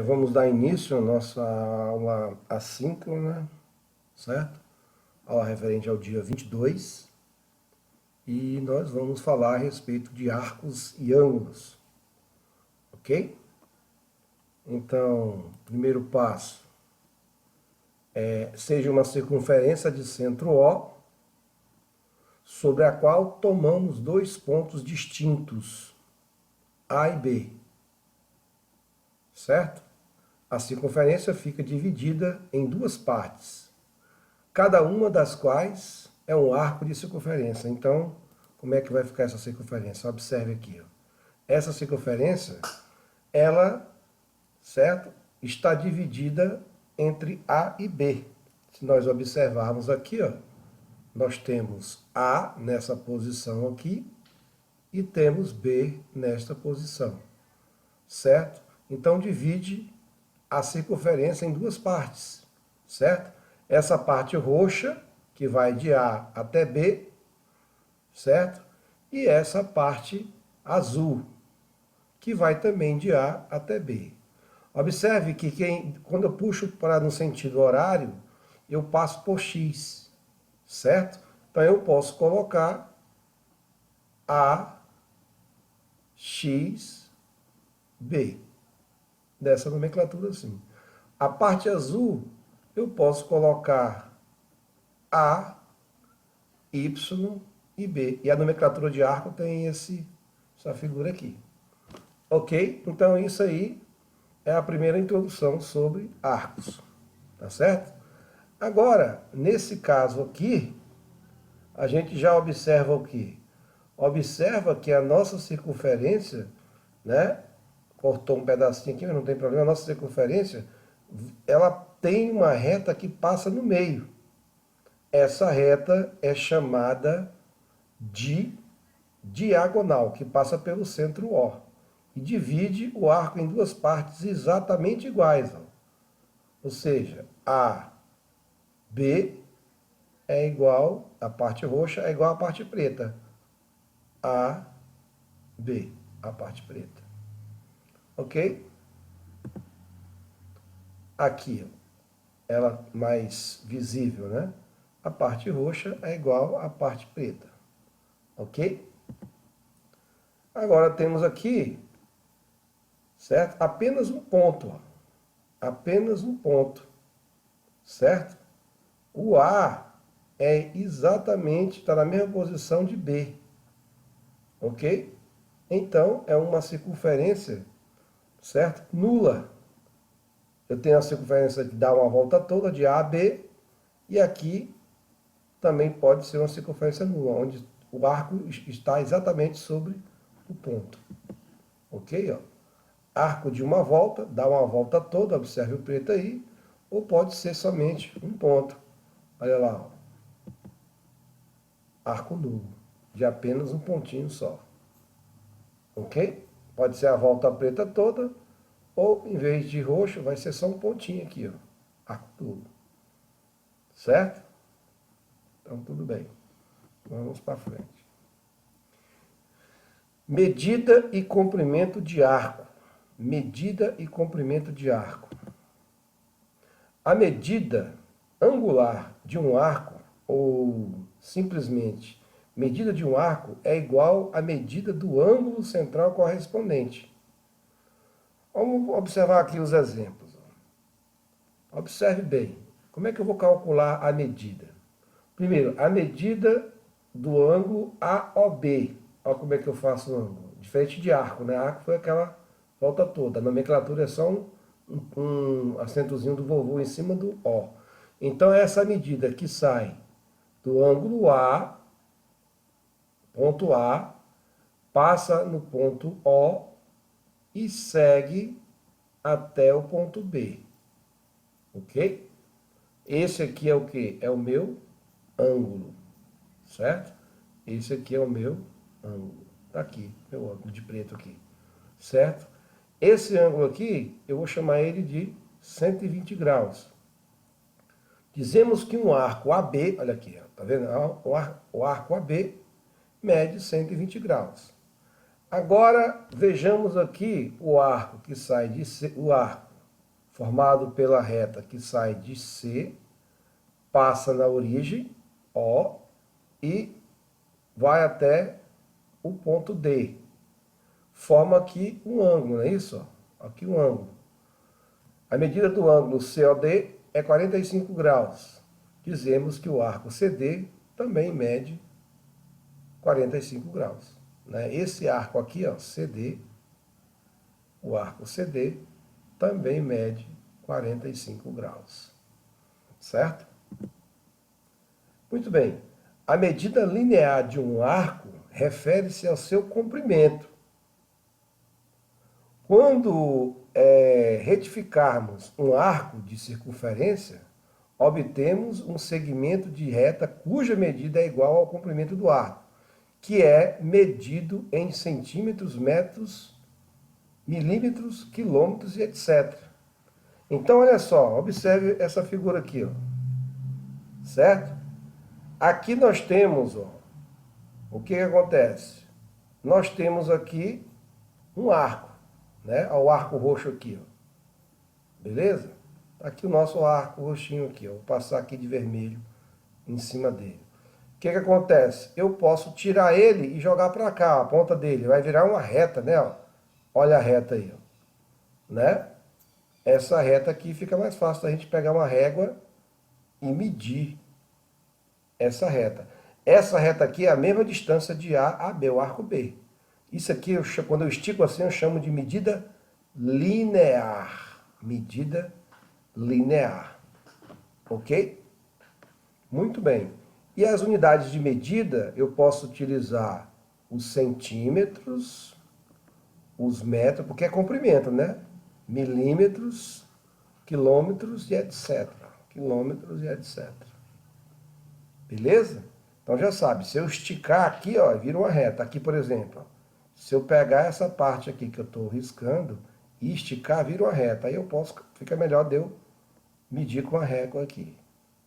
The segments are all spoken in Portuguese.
Vamos dar início à nossa aula assíncrona, certo? Aula referente ao dia 22. E nós vamos falar a respeito de arcos e ângulos, ok? Então, primeiro passo seja uma circunferência de centro O, sobre a qual tomamos dois pontos distintos, A e B, certo? A circunferência fica dividida em duas partes, cada uma das quais é um arco de circunferência. Então, como é que vai ficar essa circunferência? Observe aqui. Ó. Essa circunferência, ela, certo, está dividida entre A e B. Se nós observarmos aqui, ó, nós temos A nessa posição aqui e temos B nesta posição, certo? Então, divide a circunferência em duas partes, certo? Essa parte roxa, que vai de A até B, certo? E essa parte azul, que vai também de A até B. Observe que quando eu puxo para no sentido horário, eu passo por X, certo? Então eu posso colocar A, X, B. Dessa nomenclatura assim. A parte azul, eu posso colocar A, Y e B. E a nomenclatura de arco tem essa figura aqui. Ok? Então isso aí é a primeira introdução sobre arcos. Tá certo? Agora, nesse caso aqui, a gente já observa o quê? Observa que a nossa circunferência, né? Cortou um pedacinho aqui, mas não tem problema. A nossa circunferência, ela tem uma reta que passa no meio. Essa reta é chamada de diagonal, que passa pelo centro O. E divide o arco em duas partes exatamente iguais. Ó. Ou seja, A, B é igual, a parte roxa é igual à parte preta. A, B, a parte preta. Ok? Aqui, ela mais visível, né? A parte roxa é igual à parte preta. Ok? Agora temos aqui, certo? Apenas um ponto. Ó. Apenas um ponto. Certo? O A é exatamente, está na mesma posição de B. Ok? Então, é uma circunferência, certo? Nula. Eu tenho a circunferência que dá uma volta toda de A a B, e aqui também pode ser uma circunferência nula, onde o arco está exatamente sobre o ponto. Ok? Ó. Arco de uma volta, dá uma volta toda, observe o preto aí, ou pode ser somente um ponto. Olha lá, ó. Arco nulo, de apenas um pontinho só. Ok? Pode ser a volta preta toda, ou em vez de roxo, vai ser só um pontinho aqui, ó. Arco nulo. Certo? Então, tudo bem. Vamos para frente. Medida e comprimento de arco. Medida e comprimento de arco. A medida angular de um arco, ou simplesmente medida de um arco, é igual à medida do ângulo central correspondente. Vamos observar aqui os exemplos. Observe bem. Como é que eu vou calcular a medida? Primeiro, a medida do ângulo AOB. Olha como é que eu faço o ângulo. Diferente de arco, né? Arco foi aquela volta toda. A nomenclatura é só um acentozinho do vovô em cima do O. Então, essa medida que sai do ângulo A, ponto A, passa no ponto O e segue até o ponto B. Ok? Esse aqui é o quê? É o meu ângulo, certo? Esse aqui é o meu ângulo. Tá aqui, meu ângulo de preto aqui, certo? Esse ângulo aqui, eu vou chamar ele de 120 graus. Dizemos que um arco AB, olha aqui, ó, tá vendo? O arco AB mede 120 graus. Agora, vejamos aqui o arco que sai de o arco formado pela reta que sai de C, passa na origem, O, e vai até o ponto D. Forma aqui um ângulo, não é isso? Aqui um ângulo. A medida do ângulo COD é 45 graus. Dizemos que o arco CD também mede 45 graus. Né? Esse arco aqui, ó, CD, o arco CD, também mede 45 graus. Certo? Muito bem. A medida linear de um arco refere-se ao seu comprimento. Quando retificarmos um arco de circunferência, obtemos um segmento de reta cuja medida é igual ao comprimento do arco, que é medido em centímetros, metros, milímetros, quilômetros e etc. Então, olha só, observe essa figura aqui, ó. Certo? Aqui nós temos, ó, o que acontece? Nós temos aqui um arco, né? Olha o arco roxo aqui, ó. Beleza? Aqui o nosso arco roxinho aqui, ó. Vou passar aqui de vermelho em cima dele. O que acontece? Eu posso tirar ele e jogar para cá, a ponta dele. Vai virar uma reta, né? Ó. Olha a reta aí, ó. Né? Essa reta aqui fica mais fácil da gente pegar uma régua e medir essa reta. Essa reta aqui é a mesma distância de A a B, o arco B. Isso aqui, quando eu estico assim, eu chamo de medida linear. Medida linear. Ok? Muito bem. E as unidades de medida, eu posso utilizar os centímetros, os metros, porque é comprimento, né? Milímetros, quilômetros e etc. Quilômetros e etc. Beleza? Então já sabe, se eu esticar aqui, ó, vira uma reta. Aqui, por exemplo, ó, se eu pegar essa parte aqui que eu estou riscando e esticar, vira uma reta. Aí eu posso, fica melhor de eu medir com a régua aqui,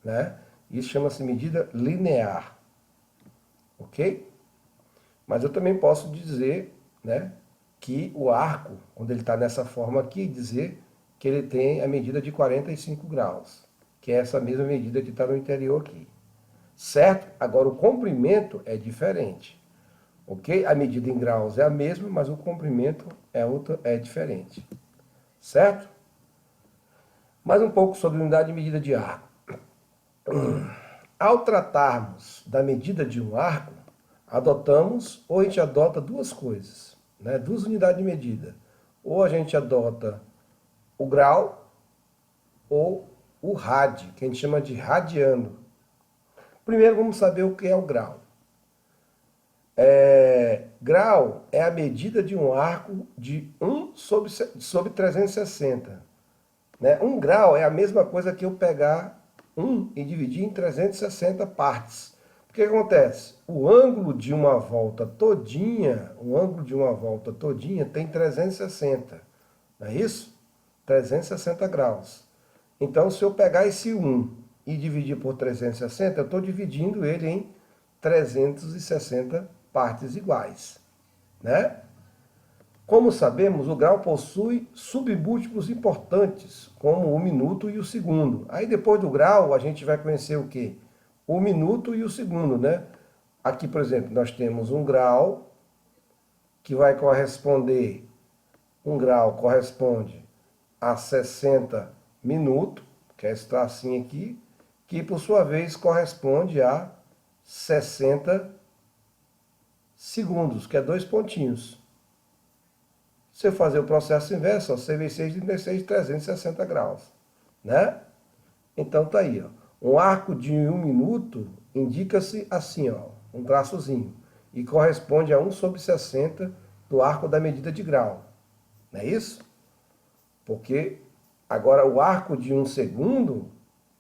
né? Isso chama-se medida linear, ok? Mas eu também posso dizer, né, que o arco, quando ele está nessa forma aqui, dizer que ele tem a medida de 45 graus, que é essa mesma medida que está no interior aqui. Certo? Agora o comprimento é diferente, ok? A medida em graus é a mesma, mas o comprimento é diferente, certo? Mais um pouco sobre unidade de medida de arco. Ao tratarmos da medida de um arco, adotamos, ou a gente adota duas coisas, né? Duas unidades de medida. Ou a gente adota o grau ou o rádio, que a gente chama de radiano. Primeiro vamos saber o que é o grau. Grau é a medida de um arco de 1 sobre 360. Né? Um grau é a mesma coisa que eu pegar 1 e dividir em 360 partes. O que acontece? O ângulo de uma volta todinha, tem 360. Não é isso? 360 graus. Então, se eu pegar esse 1 e dividir por 360, eu estou dividindo ele em 360 partes iguais, né? Como sabemos, o grau possui submúltiplos importantes, como o minuto e o segundo. Aí depois do grau, a gente vai conhecer o quê? O minuto e o segundo, né? Aqui, por exemplo, nós temos um grau que vai corresponder, um grau corresponde a 60 minutos, que é esse tracinho aqui, que por sua vez corresponde a 60 segundos, que é 2 pontinhos. Se eu fazer o processo inverso, ó, 6 vezes 6, 36, 360 graus. Né? Então tá aí. Ó. Um arco de 1 minuto indica-se assim, ó, um traçozinho, e corresponde a 1 sobre 60 do arco da medida de grau. Não é isso? Porque agora o arco de 1 segundo,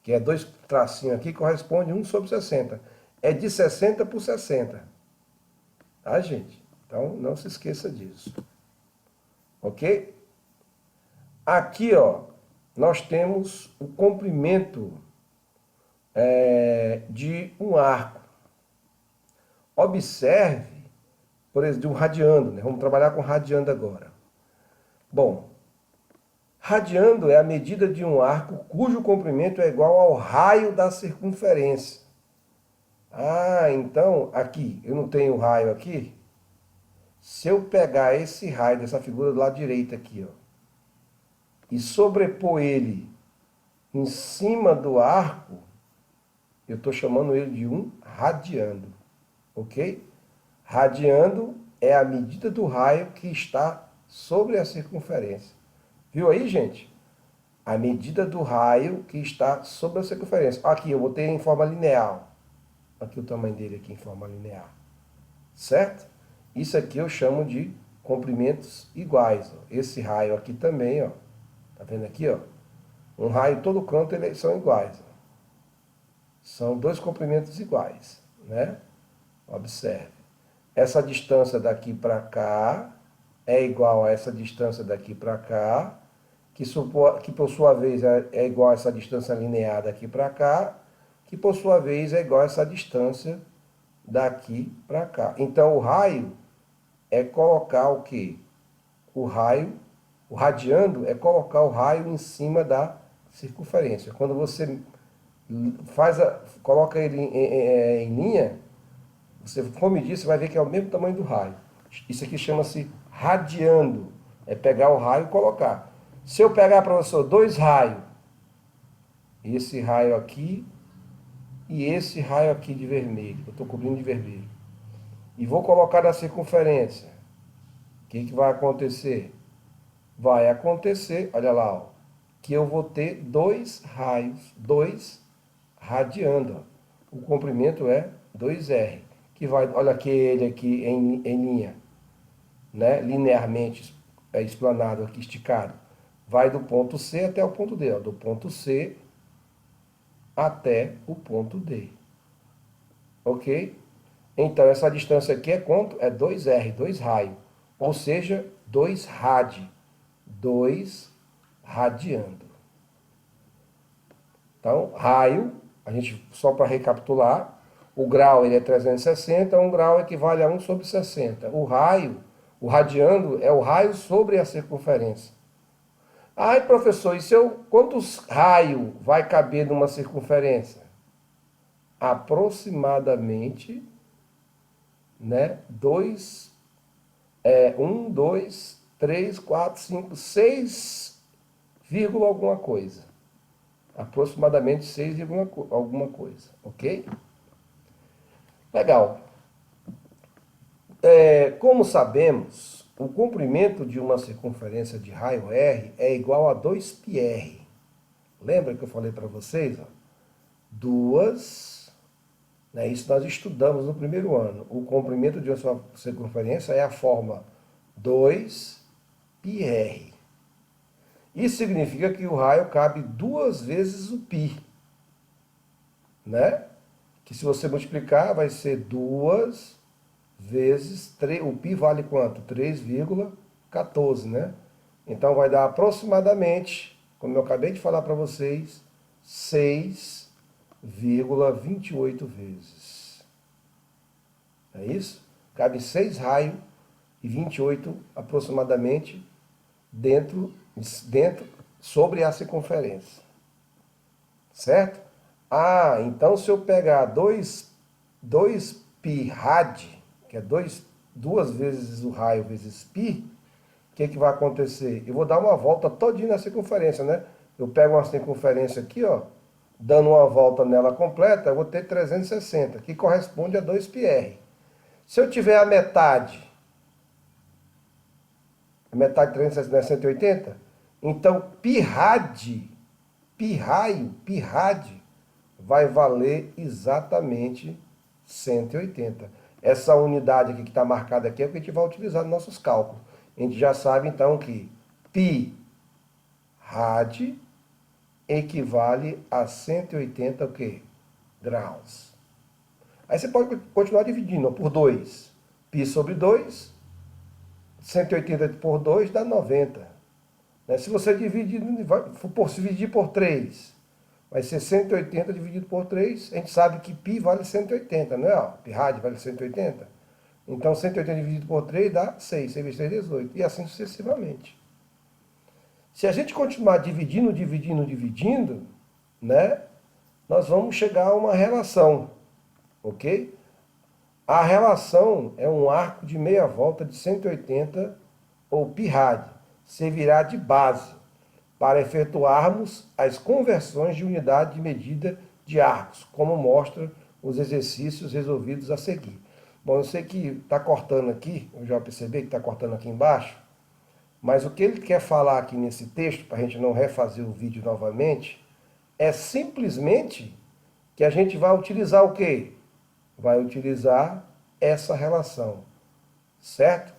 que é 2 tracinhos aqui, corresponde a 1 sobre 60. É de 60 por 60. Tá, gente? Então, não se esqueça disso. Ok? Aqui, ó, nós temos o comprimento de um arco. Observe, por exemplo, de um radiano, né? Vamos trabalhar com radiano agora. Bom, Radiando é a medida de um arco cujo comprimento é igual ao raio da circunferência. Ah, então, aqui, eu não tenho raio aqui? Se eu pegar esse raio dessa figura do lado direito aqui, ó, e sobrepor ele em cima do arco, eu estou chamando ele de um radiando, ok? Radiando é a medida do raio que está sobre a circunferência. Viu aí, gente? A medida do raio que está sobre a circunferência. Aqui, eu botei em forma linear. Aqui o tamanho dele aqui em forma linear. Certo? Isso aqui eu chamo de comprimentos iguais. Ó. Esse raio aqui também, ó. Tá vendo aqui, ó? Um raio todo canto, eles são iguais. Ó. São dois comprimentos iguais, né? Observe. Essa distância daqui para cá é igual a essa distância daqui para cá, que por sua vez é igual a essa distância linear daqui para cá, que por sua vez é igual a essa distância daqui para cá. Então o raio é colocar o quê? O radiando é colocar o raio em cima da circunferência. Quando você coloca ele em linha, você, como eu disse, vai ver que é o mesmo tamanho do raio. Isso aqui chama-se radiando. É pegar o raio e colocar. Se eu pegar, professor, dois raios, esse raio aqui e esse raio aqui de vermelho, eu estou cobrindo de vermelho, e vou colocar na circunferência, o que vai acontecer? Vai acontecer, olha lá, ó, que eu vou ter dois raios, dois radiando. Ó. O comprimento é 2R, que vai, olha aquele aqui em linha, né? Linearmente explanado aqui, esticado. Vai do ponto C até o ponto D, ó, do ponto C até o ponto D. Ok? Então, essa distância aqui é quanto? É 2R, 2 raio. Ou seja, 2 rad. 2 radiando. Então, raio, a gente, só para recapitular, o grau ele é 360, 1 grau equivale a 1 sobre 60. O raio, o radiando, é o raio sobre a circunferência. Ai, professor, quantos raios vai caber numa circunferência? Aproximadamente, né, 1, 2, 3, 4, 5, 6, alguma coisa. Aproximadamente 6, alguma coisa, ok? Legal. Como sabemos, o comprimento de uma circunferência de raio R é igual a 2πr. Lembra que eu falei para vocês? Ó? Né, isso nós estudamos no primeiro ano. O comprimento de uma circunferência é a forma 2πr. Isso significa que o raio cabe 2 vezes o π. Né? Que se você multiplicar, vai ser 2 vezes 3. O π vale quanto? 3,14, né? Então vai dar aproximadamente, como eu acabei de falar para vocês, 6,28 vezes. É isso? Cabe 6 raios e 28 aproximadamente dentro sobre a circunferência. Certo? Ah, então se eu pegar 2 π rad, que é 2 vezes o raio vezes π, o que vai acontecer? Eu vou dar uma volta todinha na circunferência, né? Eu pego uma circunferência aqui, ó, dando uma volta nela completa, eu vou ter 360, que corresponde a 2πr. Se eu tiver a metade de 360 é 180, então π raio, vai valer exatamente 180. Essa unidade aqui que está marcada aqui é o que a gente vai utilizar nos nossos cálculos. A gente já sabe então que π rad equivale a 180 o quê? Graus. Aí você pode continuar dividindo por 2. π sobre 2, 180 por 2 dá 90. Se você dividir por 3, vai ser 180 dividido por 3. A gente sabe que π vale 180, não é? Π rad vale 180. Então, 180 dividido por 3 dá 6. 6 vezes 3, 18. E assim sucessivamente. Se a gente continuar dividindo, né, nós vamos chegar a uma relação, ok? A relação é um arco de meia volta de 180 ou pi-rad, servirá de base para efetuarmos as conversões de unidade de medida de arcos, como mostra os exercícios resolvidos a seguir. Bom, eu sei que está cortando aqui, eu já percebi que está cortando aqui embaixo, mas o que ele quer falar aqui nesse texto, para a gente não refazer o vídeo novamente, é simplesmente que a gente vai utilizar o quê? Vai utilizar essa relação, certo?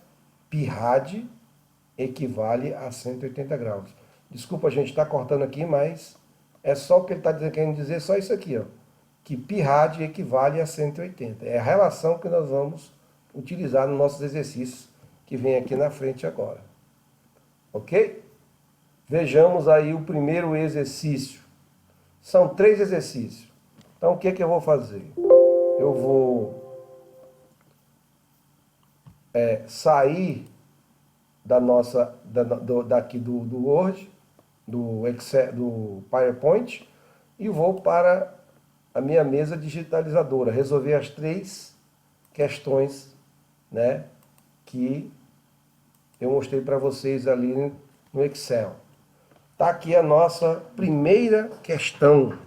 Pi-rad equivale a 180 graus. Desculpa, gente, está cortando aqui, mas é só o que ele está querendo dizer, só isso aqui, ó, que pi-rad equivale a 180. É a relação que nós vamos utilizar nos nossos exercícios que vem aqui na frente agora. Ok? Vejamos aí o primeiro exercício. São 3 exercícios. Então, o que que eu vou fazer? Eu vou sair daqui do Word, do Excel, do PowerPoint, e vou para a minha mesa digitalizadora, resolver as 3 questões, né, que eu mostrei para vocês ali no Excel. Está aqui a nossa primeira questão,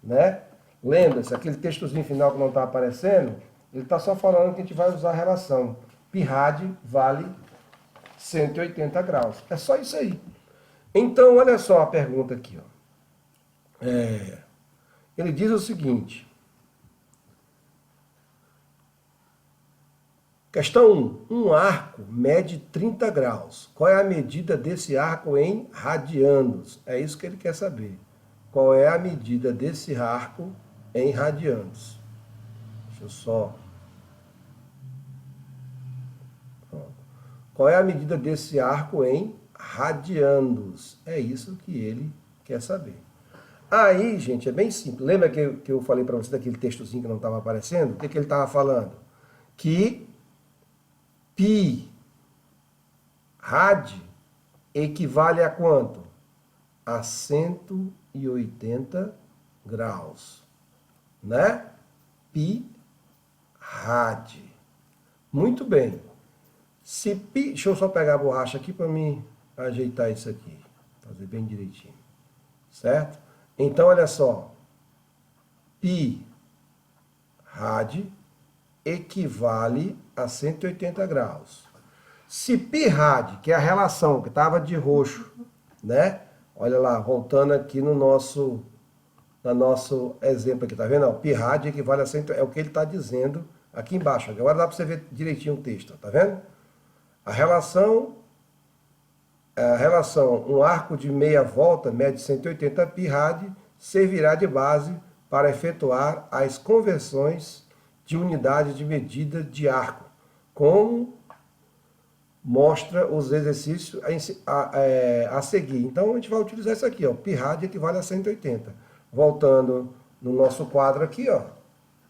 né? Lembra-se, aquele textozinho final que não está aparecendo, ele está só falando que a gente vai usar a relação. Pi-rad vale 180 graus. É só isso aí. Então, olha só a pergunta aqui. Ó. Ele diz o seguinte. Questão 1. Um arco mede 30 graus. Qual é a medida desse arco em radianos? É isso que ele quer saber. Qual é a medida desse arco em radianos? Deixa eu só... Qual é a medida desse arco em radianos? É isso que ele quer saber. Aí, gente, é bem simples. Lembra que eu falei para você daquele textozinho que não estava aparecendo? O que ele estava falando? Que pi rad equivale a quanto? A 180 graus. Né? Pi rad. Muito bem. Se pi, deixa eu só pegar a borracha aqui para me ajeitar isso aqui. Fazer bem direitinho. Certo? Então, olha só. Pi rad equivale a 180 graus. Se pi rad, que é a relação que estava de roxo, né? Olha lá, voltando aqui no nosso exemplo aqui, tá vendo? Pi rad equivale a 100, é o que ele está dizendo aqui embaixo. Agora dá para você ver direitinho o texto, tá vendo? A relação, um arco de meia volta mede 180 pi rad, servirá de base para efetuar as conversões de unidade de medida de arco, como mostra os exercícios a seguir. Então, a gente vai utilizar isso aqui, ó, pi rad equivale a 180. Voltando no nosso quadro aqui, ó,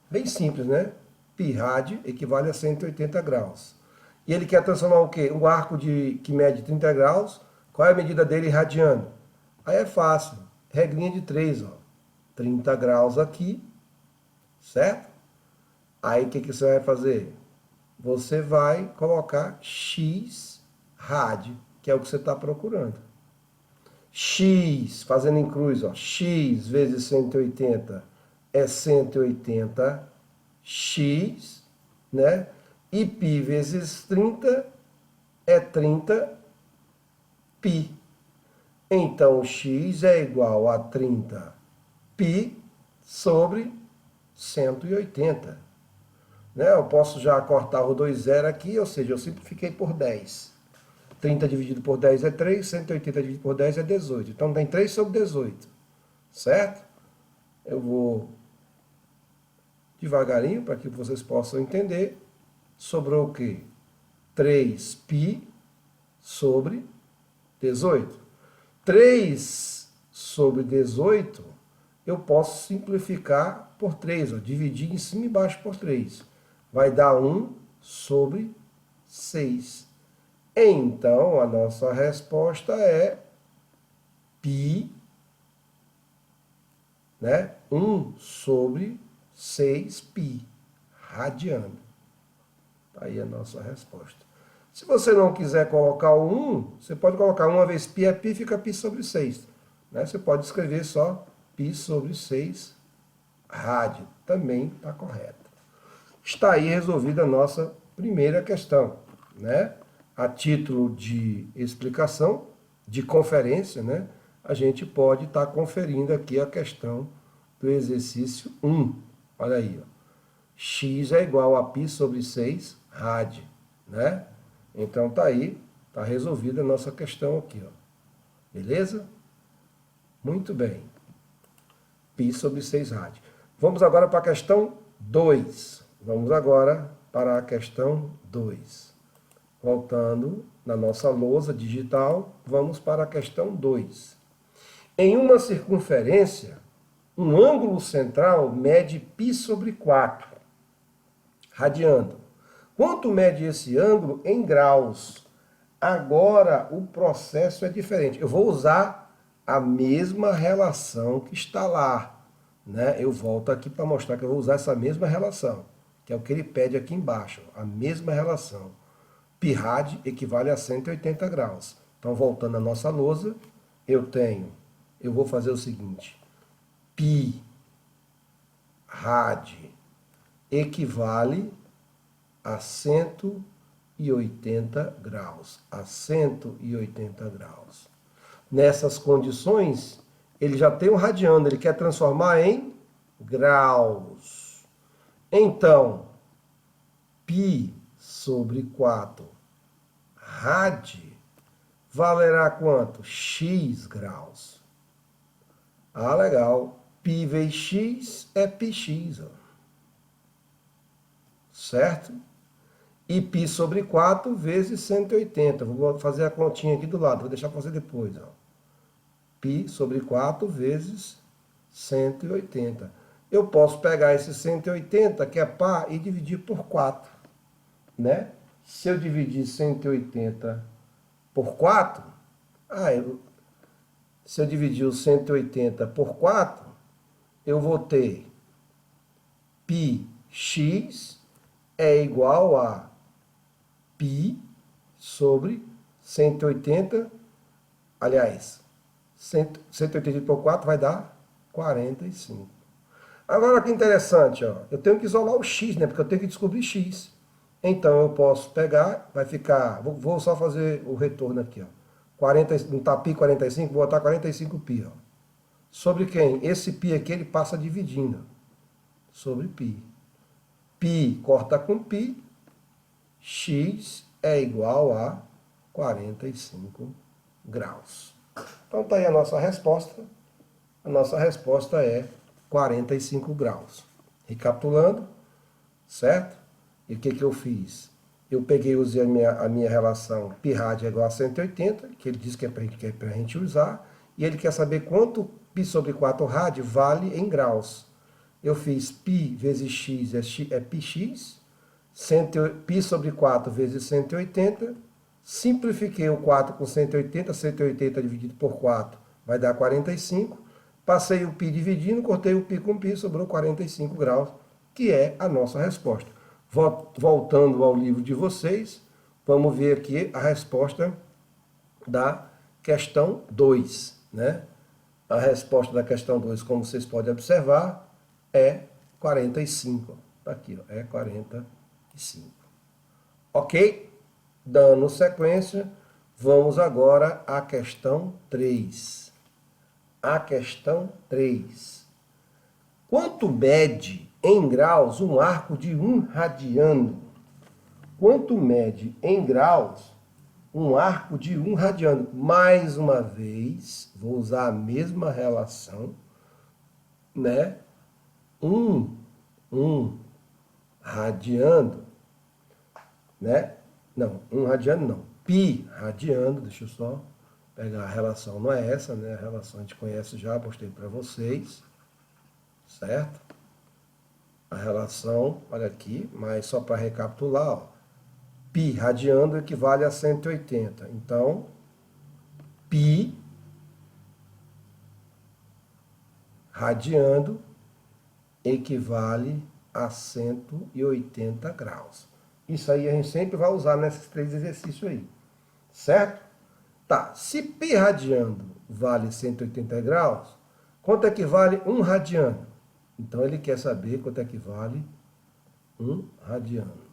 bem simples, né? Pi rad equivale a 180 graus. E ele quer transformar o quê? Um arco que mede 30 graus, qual é a medida dele radiano? Aí é fácil, regrinha de 3, ó. 30 graus aqui, certo? Aí o que você vai fazer? Você vai colocar x rad, que é o que você está procurando. X, fazendo em cruz, ó, x vezes 180 é 180x, né? E π vezes 30 é 30 π. Então, x é igual a 30 π sobre 180. Né? Eu posso já cortar o 2 zero aqui, ou seja, eu simplifiquei por 10. 30 dividido por 10 é 3, 180 dividido por 10 é 18. Então, tem 3 sobre 18, certo? Eu vou devagarinho para que vocês possam entender. Sobrou o quê? 3π sobre 18. 3 sobre 18, eu posso simplificar por 3, ó, dividir em cima e embaixo por 3. Vai dar 1 sobre 6. Então, a nossa resposta é π, né? 1 sobre 6π, radiano. Aí a nossa resposta. Se você não quiser colocar o 1, você pode colocar 1 vezes π é π, fica π sobre 6. Né? Você pode escrever só π sobre 6 rádio. Também está correto. Está aí resolvida a nossa primeira questão. Né? A título de explicação, de conferência, né? A gente pode estar conferindo aqui a questão do exercício 1. Olha aí, ó. X é igual a π sobre 6 rádio, né? Então tá aí, tá resolvida a nossa questão aqui, ó. Beleza? Muito bem. π sobre 6 rádio. Vamos agora para a questão 2. Vamos agora para a questão 2. Voltando na nossa lousa digital, vamos para a questão 2. Em uma circunferência, um ângulo central mede π sobre 4, radiando. Quanto mede esse ângulo em graus? Agora o processo é diferente. Eu vou usar a mesma relação que está lá. Né? Eu volto aqui para mostrar que eu vou usar essa mesma relação, que é o que ele pede aqui embaixo. A mesma relação. Π rad equivale a 180 graus. Então, voltando à nossa lousa, eu vou fazer o seguinte. Π rad equivale a 180 graus. A 180 graus. Nessas condições, ele já tem um radiano, ele quer transformar em graus. Então, π sobre 4 rad valerá quanto? X graus. Ah, legal. Π vezes x é πx, ó. Certo? E π sobre 4 vezes 180. Vou fazer a continha aqui do lado, vou deixar para fazer depois, ó. Π sobre 4 vezes 180. Eu posso pegar esse 180, que é par, e dividir por 4. Né? Se eu dividir 180 por 4, se eu dividir o 180 por 4, eu vou ter πx é igual a π sobre 180, aliás, 180 por 4 vai dar 45. Agora que interessante, ó, eu tenho que isolar o x, né? Porque eu tenho que descobrir x. Então eu posso pegar, vai ficar, vou só fazer o retorno aqui, ó. 40, não tá π 45, vou botar 45π, ó. Sobre quem? Esse π aqui ele passa dividindo. Sobre π. Π corta com π, x é igual a 45 graus. Então tá aí a nossa resposta. A nossa resposta é 45 graus. Recapitulando, certo? E o que eu fiz? Eu peguei e usei a minha relação π rad é igual a 180, que ele diz que é para a gente usar, e ele quer saber quanto π sobre 4 rad vale em graus. Eu fiz π vezes x é πx, π sobre 4 vezes 180, simplifiquei o 4 com 180, 180 dividido por 4 vai dar 45, passei o π dividindo, cortei o π com π, sobrou 45 graus, que é a nossa resposta. Voltando ao livro de vocês, vamos ver aqui a resposta da questão 2. Né? A resposta da questão 2, como vocês podem observar, é 45. Está aqui, ó, é 45. Ok? Dando sequência, vamos agora à questão 3. A questão 3. Quanto mede em graus um arco de 1 radiano? Quanto mede em graus um arco de 1 radiano? Mais uma vez, vou usar a mesma relação, né? 1 radiano, né? Não, 1 radiano não. Π radiano, deixa eu só pegar a relação, não é essa, né? A relação a gente conhece já, postei para vocês, certo? A relação, olha aqui, mas só para recapitular, ó, π radiano equivale a 180. Então, π radiando equivale a 180 graus. Isso aí a gente sempre vai usar nesses 3 exercícios aí, certo? Tá, se π radiando vale 180 graus, quanto equivale 1 radiano? Então ele quer saber quanto equivale 1 radiano.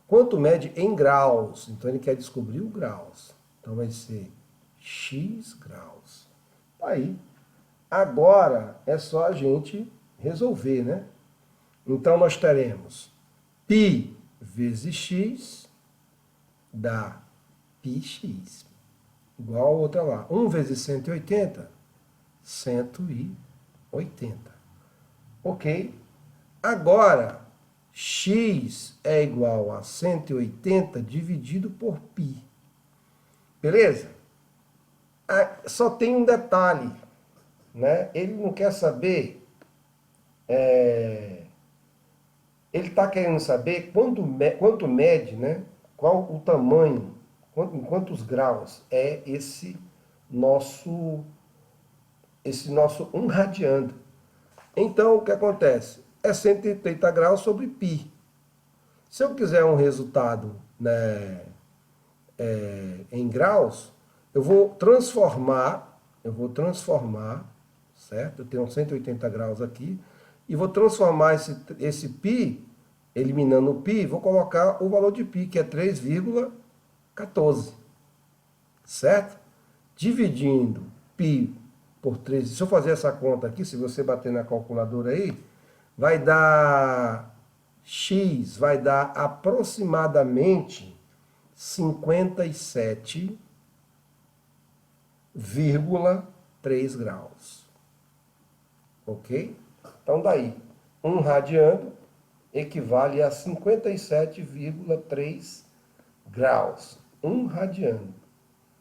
Quanto mede em graus? Então ele quer descobrir o graus. Então vai ser x graus. Tá aí. Agora é só a gente resolver, né? Então nós teremos π vezes x dá πx. Igual a outra lá. 1 vezes 180, 180. Ok? Agora, x é igual a 180 dividido por π. Beleza? Só tem um detalhe, né? Ele não quer saber... ele está querendo saber quanto mede, né? Qual o tamanho, em quantos graus é esse nosso 1 radiando. Então, o que acontece? É 180 graus sobre π. Se eu quiser um resultado, né, em graus, eu vou transformar, certo? Eu tenho 180 graus aqui, e vou transformar esse π, eliminando o π, vou colocar o valor de π, que é 3,14, certo? Dividindo π por 3, se eu fazer essa conta aqui, se você bater na calculadora aí, vai dar x, vai dar aproximadamente 57,3 graus. Ok? Então daí, 1 radiano equivale a 57,3 graus. 1 radiano,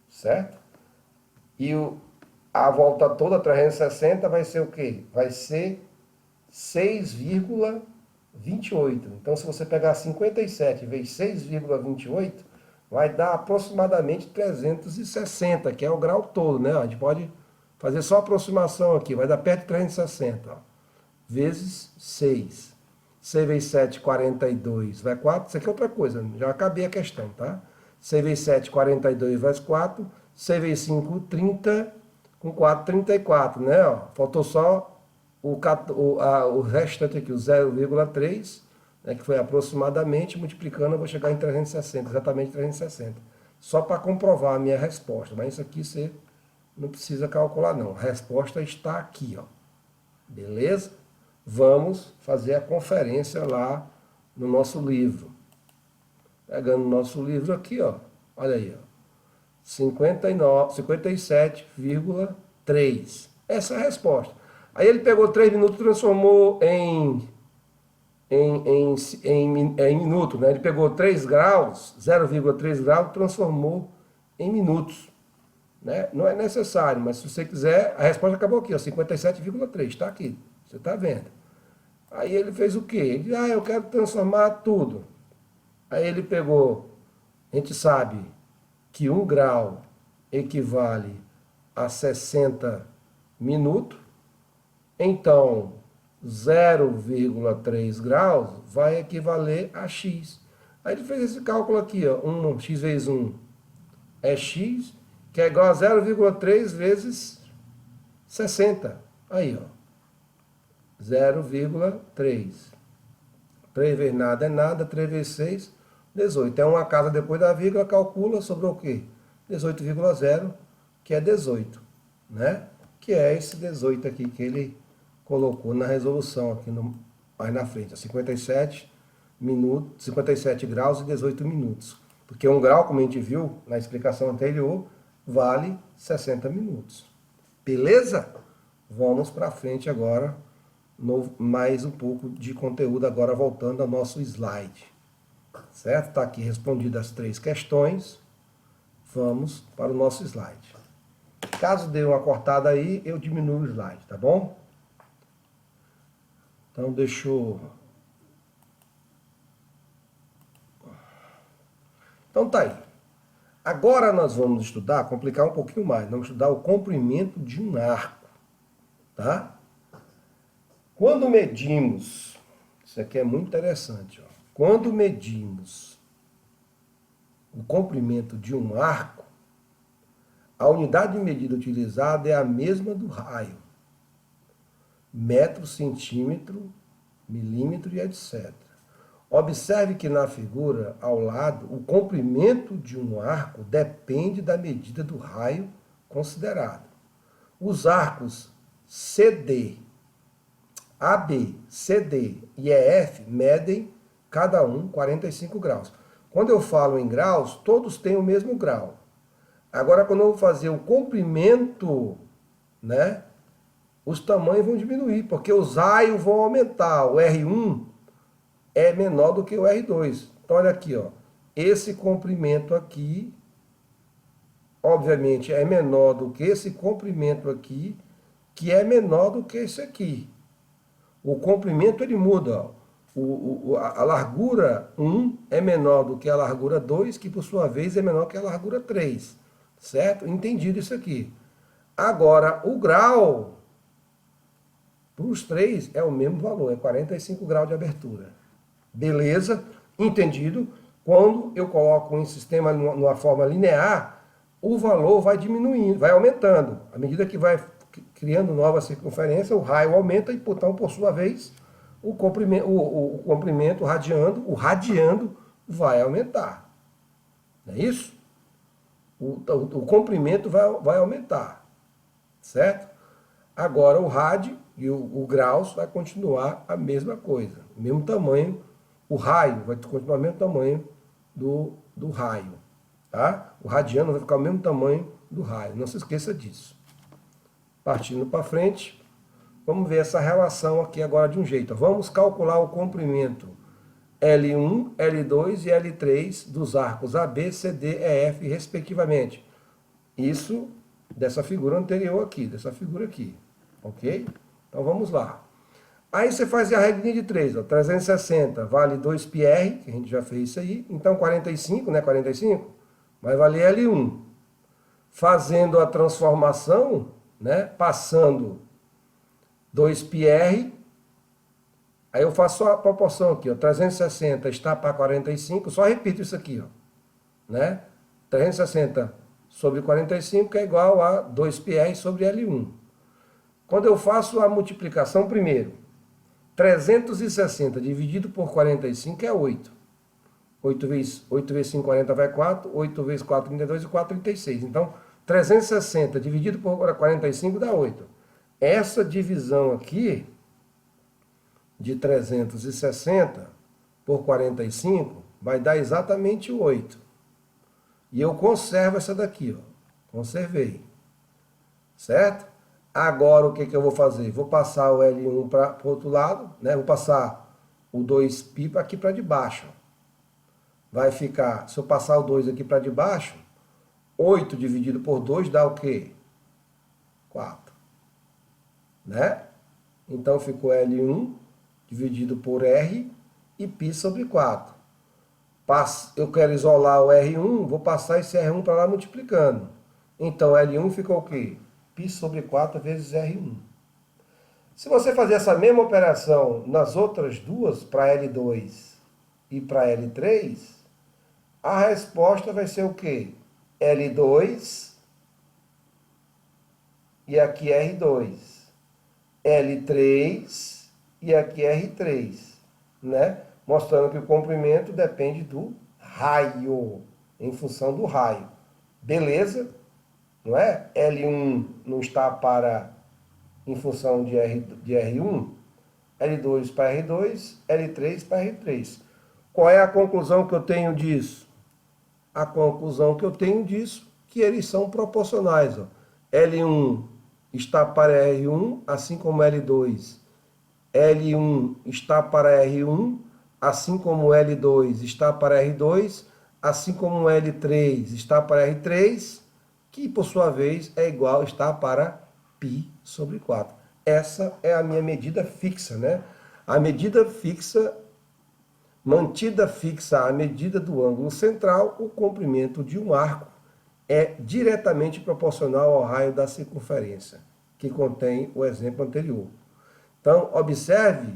certo? E a volta toda, 360, vai ser o quê? Vai ser 6,28. Então, se você pegar 57 vezes 6,28, vai dar aproximadamente 360, que é o grau todo, né? A gente pode fazer só a aproximação aqui, vai dar perto de 360, ó. Vezes 6. 6 vezes 7, 42, vai 4. Isso aqui é outra coisa, já acabei a questão, tá? 6 vezes 7, 42, vai 4. 6 vezes 5, 30. Com 4, 34, né? Ó, faltou só o restante aqui, o 0,3, né, que foi aproximadamente, multiplicando, eu vou chegar em 360, exatamente 360. Só para comprovar a minha resposta, mas isso aqui você não precisa calcular não. A resposta está aqui, ó. Beleza? Vamos fazer a conferência lá no nosso livro. Pegando o nosso livro aqui, ó. Olha aí, ó. 57,3. Essa é a resposta. Aí ele pegou 3 minutos e transformou em minuto, né? Ele pegou 3 graus, 0,3 graus, transformou em minutos. Né? Não é necessário, mas se você quiser, a resposta acabou aqui, ó, 57,3, está aqui. Você está vendo. Aí ele fez o quê? Ele disse, eu quero transformar tudo. Aí ele pegou, a gente sabe que 1 grau equivale a 60 minutos, então 0,3 graus vai equivaler a x. Aí ele fez esse cálculo aqui, ó, x vezes 1 é x, que é igual a 0,3 vezes 60. Aí, ó, 0,3. 3 vezes nada é nada, 3 vezes 6, 18. É uma casa depois da vírgula, calcula, sobrou o quê? 18,0, que é 18, né? Que é esse 18 aqui que ele colocou na resolução aqui mais na frente, 57 minutos, 57 graus e 18 minutos. Porque 1 grau, como a gente viu na explicação anterior, vale 60 minutos. Beleza? Vamos para frente agora, mais um pouco de conteúdo agora voltando ao nosso slide. Certo? Está aqui respondidas as 3 questões. Vamos para o nosso slide. Caso dê uma cortada aí, eu diminuo o slide, tá bom? Então, deixa eu... Então, tá aí. Agora nós vamos estudar, complicar um pouquinho mais, vamos estudar o comprimento de um arco, tá? Quando medimos, isso aqui é muito interessante, ó. Quando medimos o comprimento de um arco, a unidade de medida utilizada é a mesma do raio. Metro, centímetro, milímetro e etc. Observe que na figura, ao lado, o comprimento de um arco depende da medida do raio considerado. Os arcos CD, AB, CD e EF medem cada um 45 graus. Quando eu falo em graus, todos têm o mesmo grau. Agora, quando eu vou fazer o comprimento, né, os tamanhos vão diminuir, porque os raios vão aumentar. O R1 é menor do que o R2. Então, olha aqui, ó. Esse comprimento aqui, obviamente, é menor do que esse comprimento aqui, que é menor do que esse aqui. O comprimento, ele muda, ó. A largura 1 é menor do que a largura 2, que por sua vez é menor que a largura 3. Certo? Entendido isso aqui. Agora, o grau para os três é o mesmo valor, é 45 graus de abertura. Beleza? Entendido? Quando eu coloco um sistema numa forma linear, o valor vai diminuindo, vai aumentando. À medida que vai criando nova circunferência, o raio aumenta e, portanto, por sua vez, o comprimento o radiando vai aumentar. Não é isso? O comprimento vai aumentar, certo? Agora o rádio e o graus vai continuar a mesma coisa, o mesmo tamanho. O raio vai continuar o mesmo tamanho do raio, tá? O radiano vai ficar o mesmo tamanho do raio, não se esqueça disso. Partindo para frente, vamos ver essa relação aqui agora de um jeito. Vamos calcular o comprimento L1, L2 e L3 dos arcos AB, CD e EF, respectivamente. Isso dessa figura anterior aqui, dessa figura aqui. Ok? Então vamos lá. Aí você faz a regrinha de 3, ó, 360 vale 2πr, que a gente já fez isso aí. Então 45, né? 45 vai valer L1. Fazendo a transformação, né? Passando 2πr. Aí eu faço só a proporção aqui, ó, 360 está para 45, só repito isso aqui, ó, né? 360 sobre 45 é igual a 2πr sobre L1. Quando eu faço a multiplicação primeiro, 360 dividido por 45 é 8. 8 vezes 5, 40 vai 4, 8 vezes 4, 32 e 4, 36. Então, 360 dividido por 45 dá 8. Essa divisão aqui de 360 por 45 vai dar exatamente 8. E eu conservo essa daqui, ó. Conservei. Certo? Agora o que eu vou fazer? Vou passar o L1 para o outro lado, né? Vou passar o 2π aqui para debaixo. Vai ficar, se eu passar o 2 aqui para debaixo, 8 dividido por 2 dá o quê? 4. Né? Então ficou L1 dividido por R e π sobre 4. Eu quero isolar o R1, vou passar esse R1 para lá multiplicando. Então L1 ficou o quê? π sobre 4 vezes R1. Se você fazer essa mesma operação nas outras duas, para L2 e para L3, a resposta vai ser o quê? L2 e aqui R2. L3 e aqui R3, né? Mostrando que o comprimento depende do raio, em função do raio. Beleza? Não é? L1 não está em função de R1, L2 para R2, L3 para R3. Qual é a conclusão que eu tenho disso? A conclusão que eu tenho disso é que eles são proporcionais. Ó. L1 está para R1, assim como L2. L1 está para R1, assim como L2 está para R2, assim como L3 está para R3, que por sua vez é igual, está para π sobre 4. Essa é a minha medida fixa, né? A medida fixa, mantida fixa a medida do ângulo central, o comprimento de um arco é diretamente proporcional ao raio da circunferência, que contém o exemplo anterior. Então, observe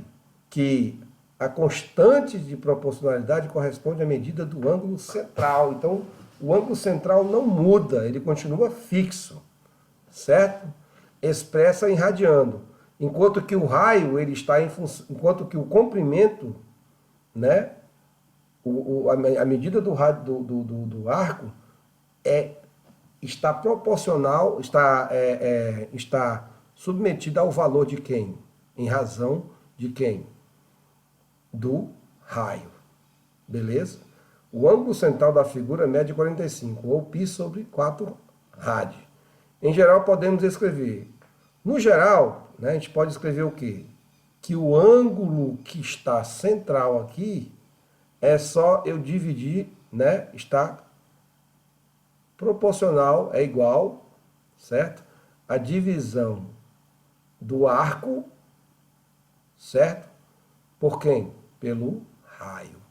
que a constante de proporcionalidade corresponde à medida do ângulo central. Então, o ângulo central não muda, ele continua fixo, certo? Expressa em radiano. Enquanto que o raio, ele está em função, enquanto que o comprimento, né, a medida do arco está proporcional, está submetida ao valor de quem? Em razão de quem? Do raio. Beleza? O ângulo central da figura mede 45, ou π sobre 4 rádio. Em geral, podemos escrever. No geral, né, a gente pode escrever o quê? Que o ângulo que está central aqui é só eu dividir, né? Está proporcional, é igual, certo? A divisão do arco, certo? Por quem? Pelo raio.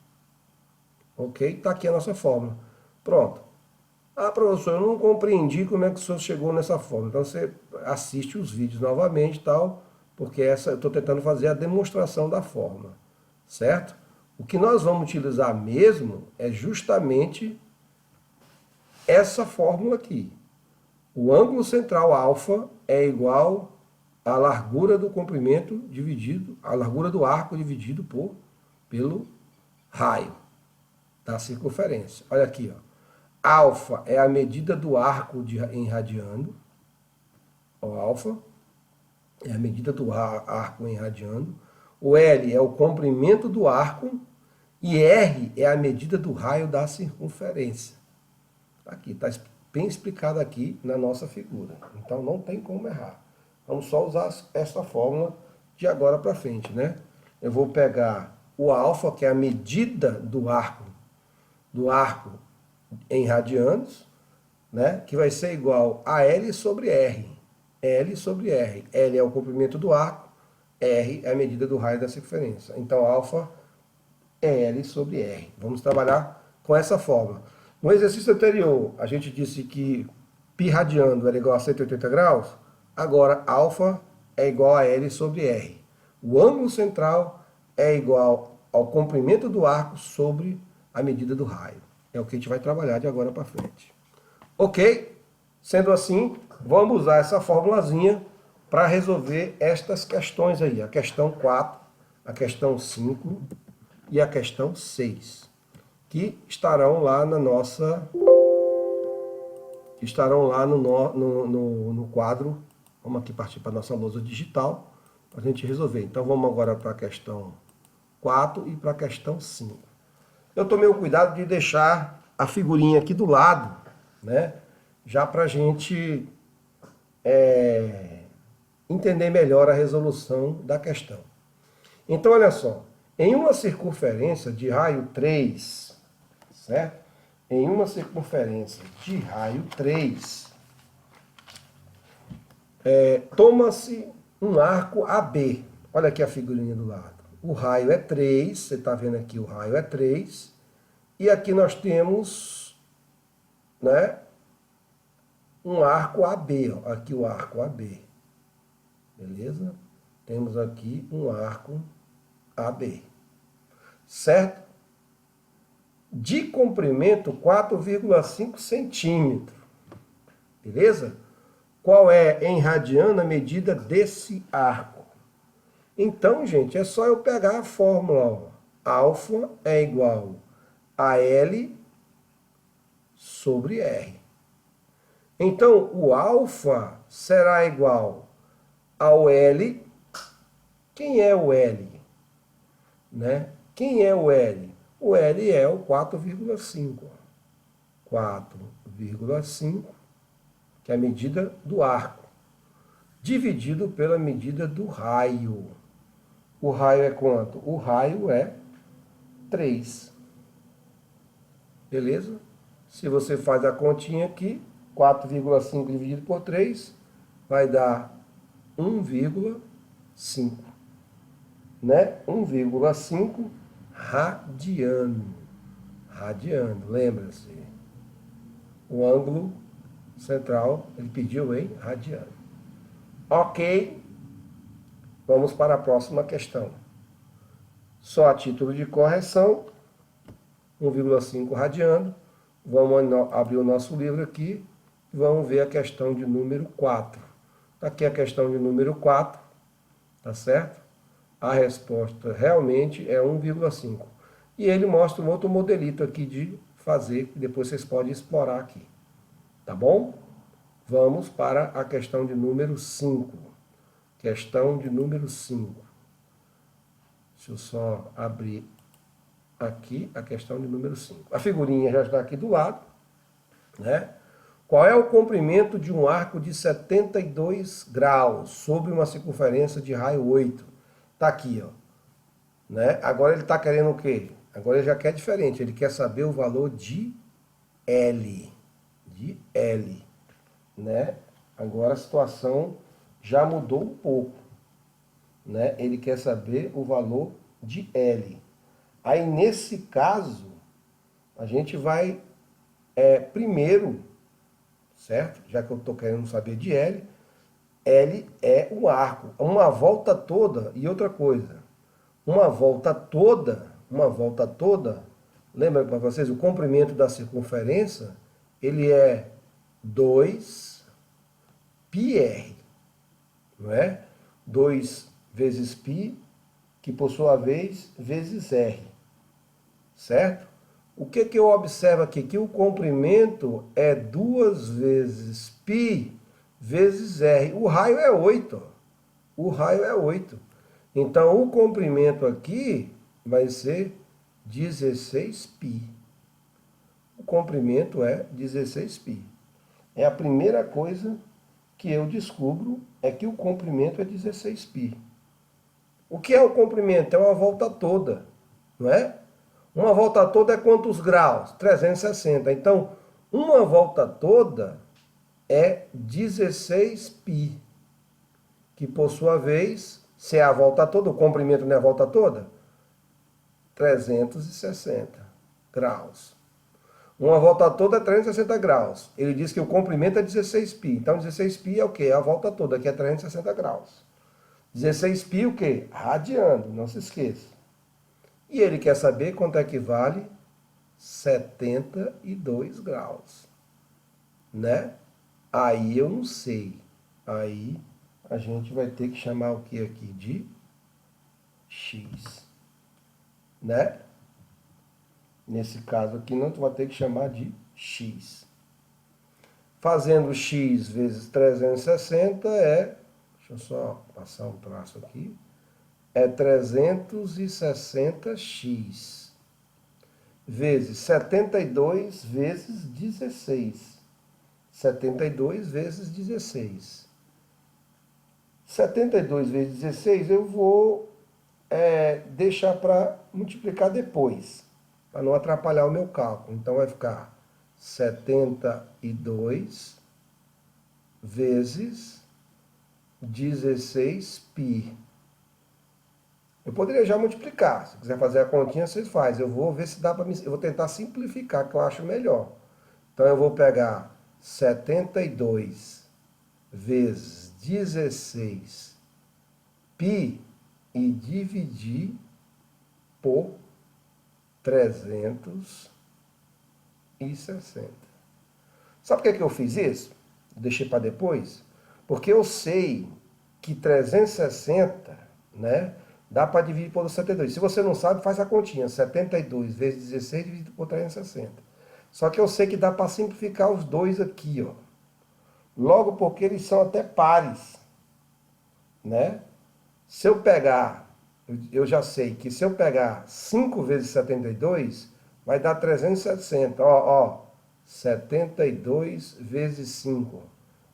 Ok? Está aqui a nossa fórmula. Pronto. Ah, professor, eu não compreendi como é que o senhor chegou nessa fórmula. Então você assiste os vídeos novamente e tal, porque eu estou tentando fazer a demonstração da fórmula, certo? O que nós vamos utilizar mesmo é justamente essa fórmula aqui. O ângulo central alfa é igual à largura do comprimento dividido, a largura do arco dividido pelo raio da circunferência. Olha aqui, ó. Alfa é a medida do arco em radiano. O alfa é a medida do arco em radiano. O L é o comprimento do arco. E R é a medida do raio da circunferência. Aqui, está bem explicado aqui na nossa figura. Então não tem como errar. Vamos só usar essa fórmula de agora para frente, né? Eu vou pegar o alfa, que é a medida do arco em radianos, né? Que vai ser igual a L sobre R. L sobre R. L é o comprimento do arco, R é a medida do raio da circunferência. Então, alfa é L sobre R. Vamos trabalhar com essa fórmula. No exercício anterior, a gente disse que π radiando era igual a 180 graus. Agora, alfa é igual a L sobre R. O ângulo central é igual ao comprimento do arco sobre a medida do raio. É o que a gente vai trabalhar de agora para frente. Ok? Sendo assim, vamos usar essa formulazinha para resolver estas questões aí. A questão 4, a questão 5 e a questão 6. Que estarão lá na nossa... estarão lá no quadro. Vamos aqui partir para a nossa lousa digital para a gente resolver. Então vamos agora para a questão 4 e para a questão 5. Eu tomei o cuidado de deixar a figurinha aqui do lado, né? Já para a gente entender melhor a resolução da questão. Então, olha só. Em uma circunferência de raio 3, certo? Em uma circunferência de raio 3, toma-se um arco AB. Olha aqui a figurinha do lado. O raio é 3, você está vendo aqui o raio é 3. E aqui nós temos, né, um arco AB. Ó, aqui o arco AB. Beleza? Temos aqui um arco AB. Certo? De comprimento 4,5 centímetros. Beleza? Qual é em radiano a medida desse arco? Então, gente, é só eu pegar a fórmula. Ó. Alfa é igual a L sobre R. Então, o alfa será igual ao L. Quem é o L? Né? Quem é o L? O L é o 4,5. 4,5, que é a medida do arco, dividido pela medida do raio. O raio é quanto? O raio é 3. Beleza? Se você faz a continha aqui, 4,5 dividido por 3 vai dar 1,5. Né? 1,5 radiano. Radiano, lembra-se. O ângulo central, ele pediu em radiano. Ok? Vamos para a próxima questão. Só a título de correção, 1,5 radiano. Vamos abrir o nosso livro aqui e vamos ver a questão de número 4. Aqui a questão de número 4, tá certo? A resposta realmente é 1,5. E ele mostra um outro modelito aqui de fazer, que depois vocês podem explorar aqui. Tá bom? Vamos para a questão de número 5. Questão de número 5. Deixa eu só abrir aqui a questão de número 5. A figurinha já está aqui do lado, né? Qual é o comprimento de um arco de 72 graus sobre uma circunferência de raio 8? Está aqui, ó. Né? Agora ele está querendo o quê? Agora ele já quer diferente. Ele quer saber o valor de L. De L. Né? Agora a situação já mudou um pouco. Né? Ele quer saber o valor de L. Aí nesse caso, a gente vai primeiro, certo? Já que eu estou querendo saber de L, L é um arco, uma volta toda. E outra coisa, uma volta toda, lembra para vocês, o comprimento da circunferência, ele é 2πr, não é? 2 vezes π, que por sua vez, vezes r, certo? O que eu observo aqui? Que o comprimento é 2 vezes π vezes r. O raio é 8. O raio é 8. Então, o comprimento aqui vai ser 16π. O comprimento é 16π. É a primeira coisa que eu descubro, é que o comprimento é 16π. O que é o comprimento? É uma volta toda, não é? Uma volta toda é quantos graus? 360. Então, uma volta toda é 16π, que por sua vez, se é a volta toda, o comprimento não é a volta toda, 360 graus. Uma volta toda é 360 graus. Ele diz que o comprimento é 16π. Então, 16π é o quê? É a volta toda, que é 360 graus. 16π o quê? Radiano, não se esqueça. E ele quer saber quanto é que vale 72 graus. Né? Aí eu não sei. Aí a gente vai ter que chamar o que aqui de x. Né? Nesse caso aqui, nós vamos ter que chamar de x. Fazendo x vezes 360 é... Deixa eu só passar um traço aqui. É 360x vezes 72 vezes 16. 72 vezes 16. 72 vezes 16 eu vou deixar para multiplicar depois, para não atrapalhar o meu cálculo. Então vai ficar 72 vezes 16π. Eu poderia já multiplicar. Se quiser fazer a continha, vocês fazem. Eu vou ver se dá para... Eu vou tentar simplificar, que eu acho melhor. Então, eu vou pegar 72 vezes 16π e dividir por 360. Sabe por que eu fiz isso? Deixei para depois? Porque eu sei que 360, né, dá para dividir por 72. Se você não sabe, faz a continha. 72 vezes 16 dividido por 360. Só que eu sei que dá para simplificar os dois aqui, ó. Logo porque eles são até pares, né? Se eu pegar, eu já sei que se eu pegar 5 vezes 72, vai dar 360. Ó, 72 vezes 5.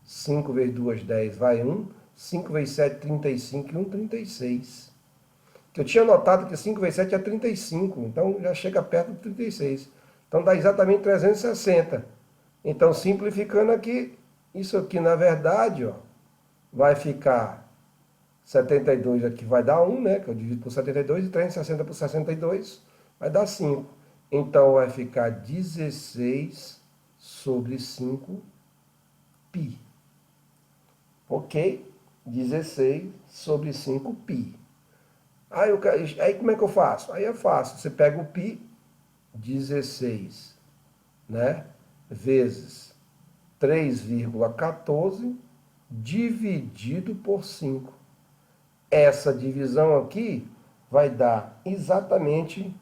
5 vezes 2, 10, vai 1. 5 vezes 7, 35 e 1, 36. Eu tinha notado que 5 vezes 7 é 35, então já chega perto de 36. Então dá exatamente 360. Então, simplificando aqui, isso aqui na verdade, ó, vai ficar 72 aqui vai dar 1, né? Que eu divido por 72, e 360 por 62 vai dar 5. Então vai ficar 16 sobre 5π. Ok? 16 sobre 5π. Aí como é que eu faço? Aí é fácil. Você pega o π, 16, né, vezes 3,14 dividido por 5. Essa divisão aqui vai dar exatamente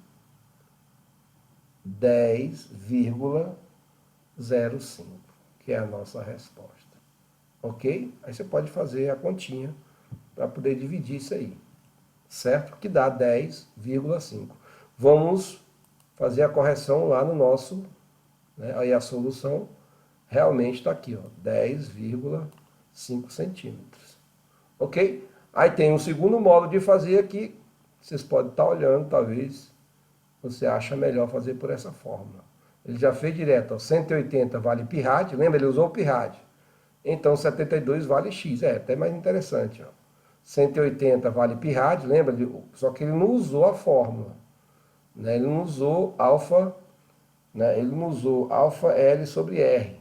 10,05, que é a nossa resposta. Ok? Aí você pode fazer a continha para poder dividir isso aí, certo? Que dá 10,5. Vamos fazer a correção lá no nosso, né? Aí a solução realmente está aqui, ó, 10,5 centímetros. Ok? Aí tem um segundo modo de fazer aqui, vocês podem estar olhando, talvez você acha melhor fazer por essa fórmula. Ele já fez direto, ó, 180 vale π-rad, lembra? Ele usou o π-rad. Então 72 vale x, é até mais interessante. Ó. 180 vale π-rad, lembra? Só que ele não usou a fórmula. Né? Ele não usou alfa, né? Ele não usou alfa L sobre R.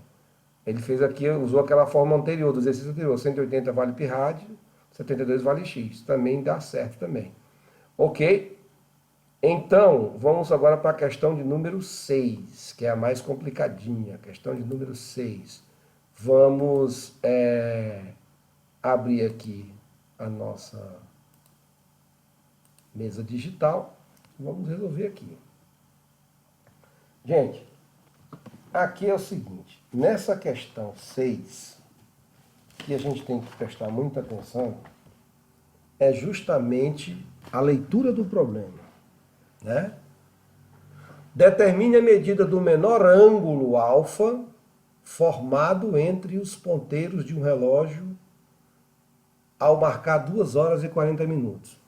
Ele fez aqui, usou aquela fórmula anterior, do exercício anterior. 180 vale π-rad, 72 vale x. Também dá certo também. Ok? Então, vamos agora para a questão de número 6, que é a mais complicadinha. Questão de número 6. Vamos abrir aqui a nossa mesa digital. Vamos resolver aqui. Gente, aqui é o seguinte. Nessa questão 6, que a gente tem que prestar muita atenção, é justamente a leitura do problema. Né? Determine a medida do menor ângulo alfa formado entre os ponteiros de um relógio ao marcar 2 horas e 40 minutos.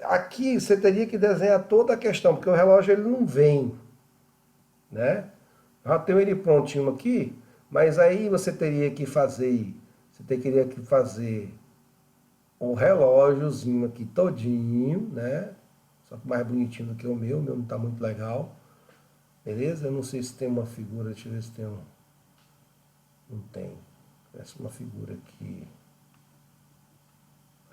Aqui você teria que desenhar toda a questão, porque o relógio ele não vem, né? Já tenho ele prontinho aqui, mas aí você teria que fazer o relógiozinho aqui todinho, né? Só que mais bonitinho do que o meu não está muito legal. Beleza? Eu não sei se tem uma figura, deixa eu ver se tem um. Não tem. Parece uma figura que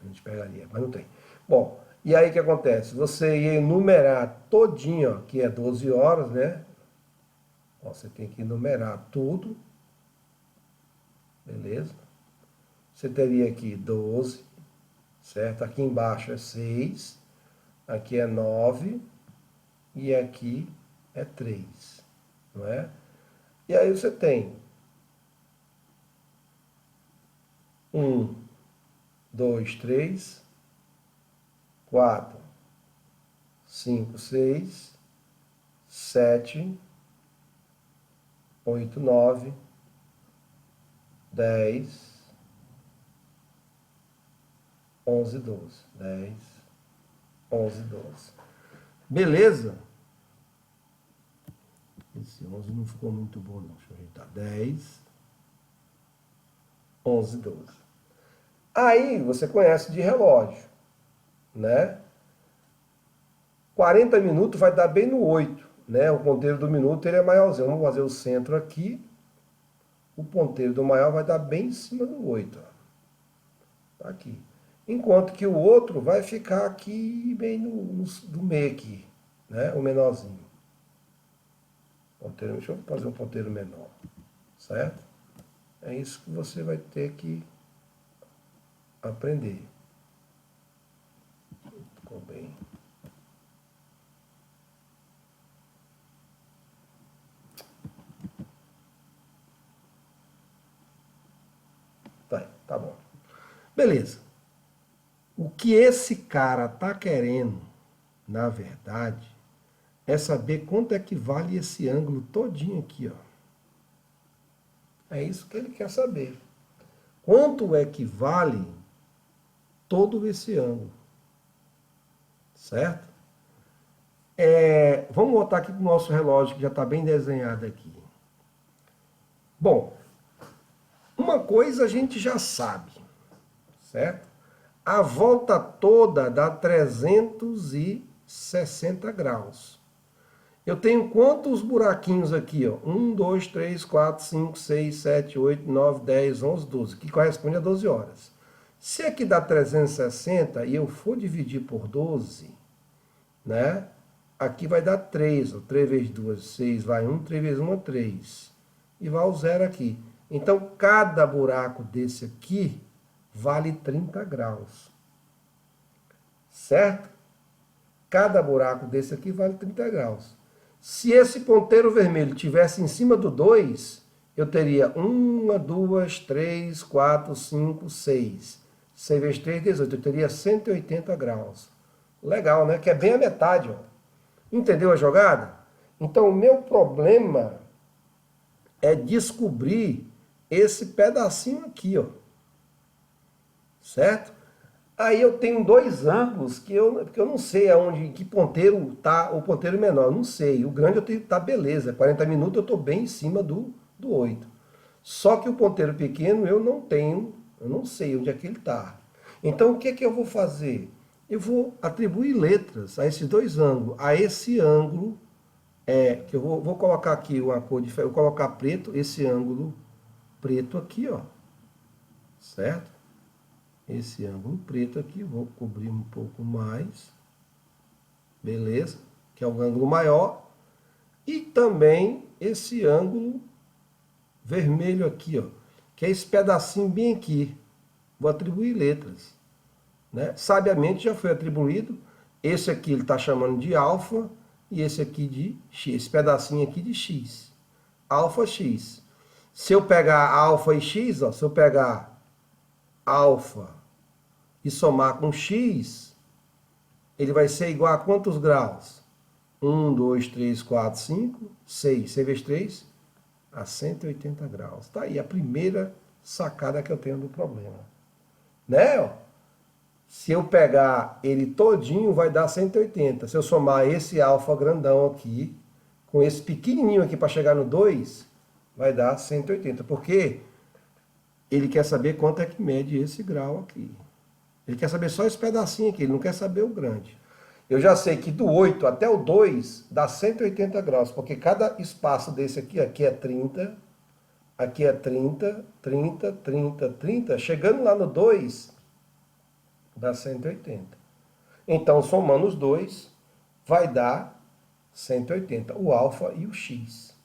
a gente pegaria, mas não tem. Bom, e aí o que acontece? Você ia enumerar todinho, ó, que é 12 horas, né? Ó, você tem que enumerar tudo. Beleza? Você teria aqui 12, certo? Aqui embaixo é 6, aqui é 9 e aqui é 3, não é? E aí você tem 1, 2, 3, 4, 5, 6, 7, 8, 9, 10, 11, 12. 10, 11, 12. Beleza? Esse 11 não ficou muito bom, não. Deixa eu ajeitar. 10, 11, 12. Aí você conhece de relógio, né? 40 minutos vai dar bem no 8, né? O ponteiro do minuto ele é maiorzinho. Vamos fazer o centro aqui. O ponteiro do maior vai dar bem em cima do 8. Ó. Tá aqui. Enquanto que o outro vai ficar aqui bem no meio aqui, né? O menorzinho. Ponteiro, deixa eu fazer um ponteiro menor, certo? É isso que você vai ter que aprender. Ficou bem. Tá bom. Beleza. O que esse cara tá querendo, na verdade, é saber quanto é que vale esse ângulo todinho aqui, ó. É isso que ele quer saber. Quanto é que vale todo esse ângulo? Certo? Vamos voltar aqui para o nosso relógio, que já está bem desenhado aqui. Bom, uma coisa a gente já sabe, certo? A volta toda dá 360 graus. Eu tenho quantos buraquinhos aqui? Ó? 1, 2, 3, 4, 5, 6, 7, 8, 9, 10, 11, 12, que corresponde a 12 horas. Se aqui dá 360 e eu for dividir por 12, né? Aqui vai dar 3. Ó. 3 vezes 2, 6, vai 1, 3 vezes 1 é 3. E vai o zero aqui. Então, cada buraco desse aqui vale 30 graus. Certo? Cada buraco desse aqui vale 30 graus. Se esse ponteiro vermelho tivesse em cima do 2, eu teria 1, 2, 3, 4, 5, 6. 6 vezes 3, 18. Eu teria 180 graus. Legal, né? Que é bem a metade, ó. Entendeu a jogada? Então, o meu problema é descobrir esse pedacinho aqui, ó. Certo? Aí eu tenho dois ângulos que eu não sei aonde, que ponteiro tá o ponteiro menor, eu não sei. O grande eu tenho, tá beleza, 40 minutos eu estou bem em cima do 8. Só que o ponteiro pequeno eu não tenho, eu não sei onde é que ele está. Então o que é que eu vou fazer? Eu vou atribuir letras a esses dois ângulos. A esse ângulo, que eu vou colocar aqui uma cor diferente, vou colocar preto, esse ângulo preto aqui, ó. Certo? Esse ângulo preto aqui, vou cobrir um pouco mais, beleza? Que é o ângulo maior. E também esse ângulo vermelho aqui, ó, que é esse pedacinho bem aqui. Vou atribuir letras, né? Sabiamente já foi atribuído. Esse aqui ele está chamando de alfa e esse aqui de x, esse pedacinho aqui de x. Alfa, x. Se eu pegar alfa e x, ó, se eu pegar alfa e somar com x, ele vai ser igual a quantos graus? 1, 2, 3, 4, 5, 6. 6 vezes 3, a 180 graus. Tá aí a primeira sacada que eu tenho do problema. Né? Se eu pegar ele todinho, vai dar 180. Se eu somar esse alfa grandão aqui, com esse pequenininho aqui para chegar no 2, vai dar 180. Porque ele quer saber quanto é que mede esse grau aqui. Ele quer saber só esse pedacinho aqui, ele não quer saber o grande. Eu já sei que do 8 até o 2 dá 180 graus, porque cada espaço desse aqui é 30, aqui é 30, 30, 30, 30. Chegando lá no 2, dá 180. Então, somando os dois, vai dar 180, o alfa e o x.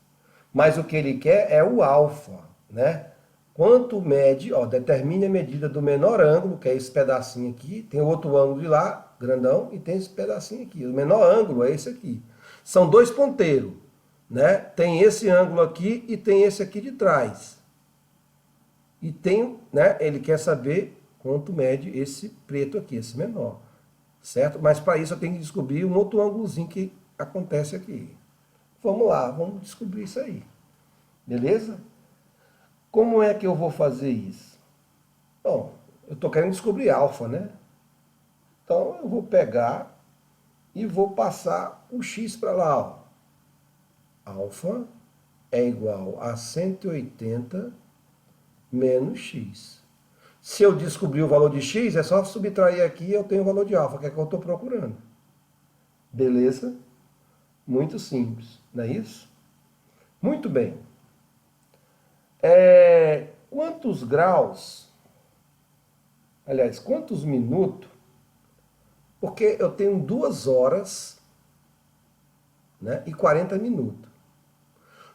Mas o que ele quer é o alfa, né? Quanto mede, ó, determine a medida do menor ângulo, que é esse pedacinho aqui, tem outro ângulo de lá, grandão, e tem esse pedacinho aqui. O menor ângulo é esse aqui. São dois ponteiros, né? Tem esse ângulo aqui e tem esse aqui de trás. E tem, né, ele quer saber quanto mede esse preto aqui, esse menor, certo? Mas para isso eu tenho que descobrir um outro ângulozinho que acontece aqui. Vamos lá, vamos descobrir isso aí. Beleza? Como é que eu vou fazer isso? Bom, eu estou querendo descobrir alfa, né? Então eu vou pegar e vou passar o x para lá. Ó. Alfa é igual a 180 menos x. Se eu descobrir o valor de x, é só subtrair aqui e eu tenho o valor de alfa, que é o que eu estou procurando. Beleza? Muito simples, não é isso? Muito bem. Quantos graus, aliás, quantos minutos, porque eu tenho 2 horas, né, e 40 minutos.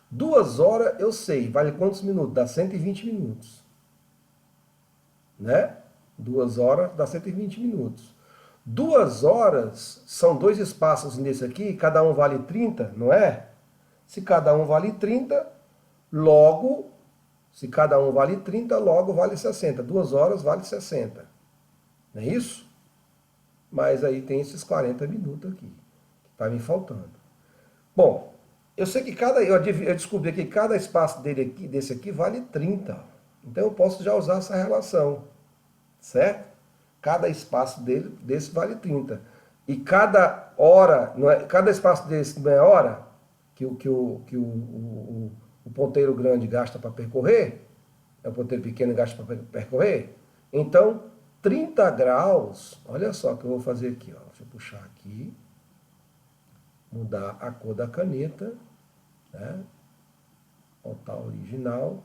2 horas eu sei, vale quantos minutos? Dá 120 minutos. Né? 2 horas dá 120 minutos. 2 horas são dois espaços nesse aqui, cada um vale 30, não é? Se cada um vale 30, logo, se cada um vale 30, logo vale 60. 2 horas vale 60. Não é isso? Mas aí tem esses 40 minutos aqui, que está me faltando. Bom, eu sei que eu descobri que cada espaço desse aqui vale 30. Então eu posso já usar essa relação, certo? Cada espaço desse vale 30. E cada hora, cada espaço desse não é hora que o ponteiro grande gasta para percorrer, o ponteiro pequeno gasta para percorrer. Então, 30 graus, olha só o que eu vou fazer aqui. Ó. Deixa eu puxar aqui. mudar a cor da caneta, né? Voltar ao original.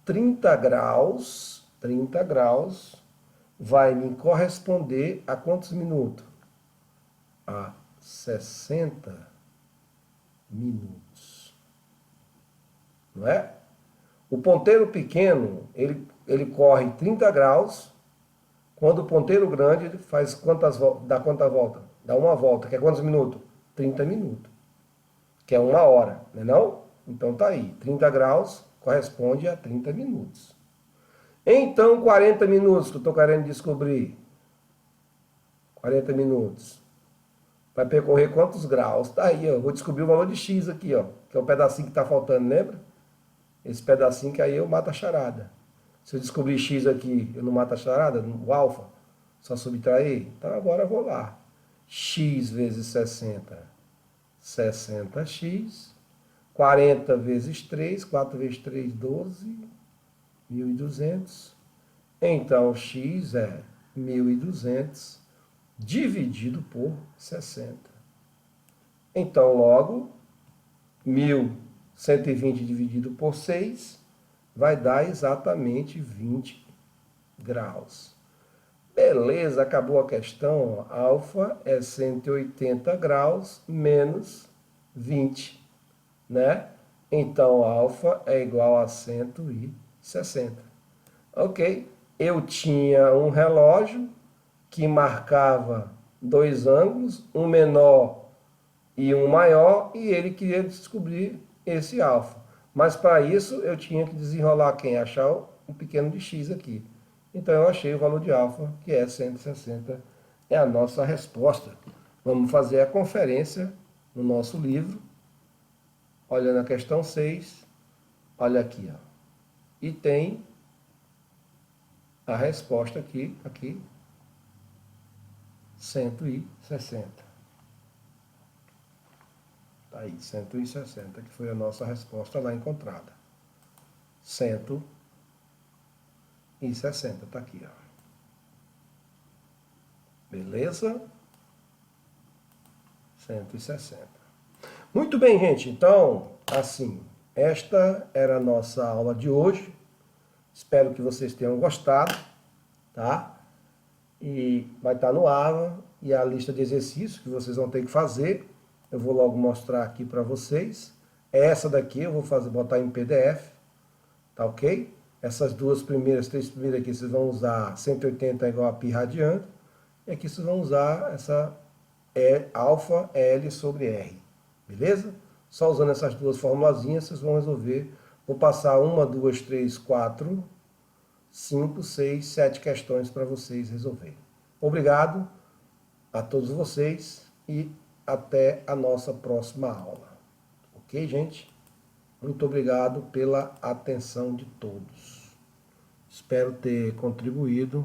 30 graus vai me corresponder a quantos minutos? A 60 minutos. Não é? O ponteiro pequeno, ele corre 30 graus, quando o ponteiro grande ele faz dá quantas voltas? Dá uma volta, que é quantos minutos? 30 minutos, que é uma hora, não é não? Então tá aí, 30 graus corresponde a 30 minutos. Então, 40 minutos que eu estou querendo descobrir. 40 minutos. Vai percorrer quantos graus? Tá aí, ó. Vou descobrir o valor de x aqui, ó. Que é o pedacinho que está faltando, lembra? Esse pedacinho que aí eu mato a charada. Se eu descobrir x aqui, eu não mato a charada? O alfa? Só subtrair? Então agora eu vou lá. X vezes 60. 60x. 40 vezes 3. 4 vezes 3, 12. 1.200. Então, x é 1.200 dividido por 60. Então, logo, 1.120 dividido por 6 vai dar exatamente 20 graus. Beleza, acabou a questão. Alfa é 180 graus menos 20, né? Então, alfa é igual a 160. Ok, eu tinha um relógio que marcava dois ângulos, um menor e um maior, e ele queria descobrir esse alfa. Mas para isso eu tinha que desenrolar quem? Achar o pequeno de x aqui. Então eu achei o valor de alfa, que é 160, é a nossa resposta. Vamos fazer a conferência no nosso livro, olhando a questão 6, olha aqui, ó. E tem a resposta aqui, 160. Tá aí, 160, que foi a nossa resposta lá encontrada. 160, tá aqui, ó. Beleza? 160. Muito bem, gente. Então, assim, esta era a nossa aula de hoje. Espero que vocês tenham gostado, tá? E vai estar no ar e a lista de exercícios que vocês vão ter que fazer. Eu vou logo mostrar aqui para vocês. Essa daqui eu vou botar em PDF, tá ok? Essas três primeiras aqui vocês vão usar 180 igual a π radiano. E aqui vocês vão usar essa alfa L sobre R, beleza? Só usando essas duas formulazinhas vocês vão resolver. Vou passar 1, 2, 3, 4, 5, 6, 7 questões para vocês resolverem. Obrigado a todos vocês e até a nossa próxima aula. Ok, gente? Muito obrigado pela atenção de todos. Espero ter contribuído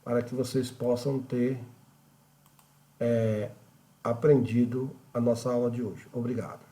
para que vocês possam ter aprendido a nossa aula de hoje. Obrigado.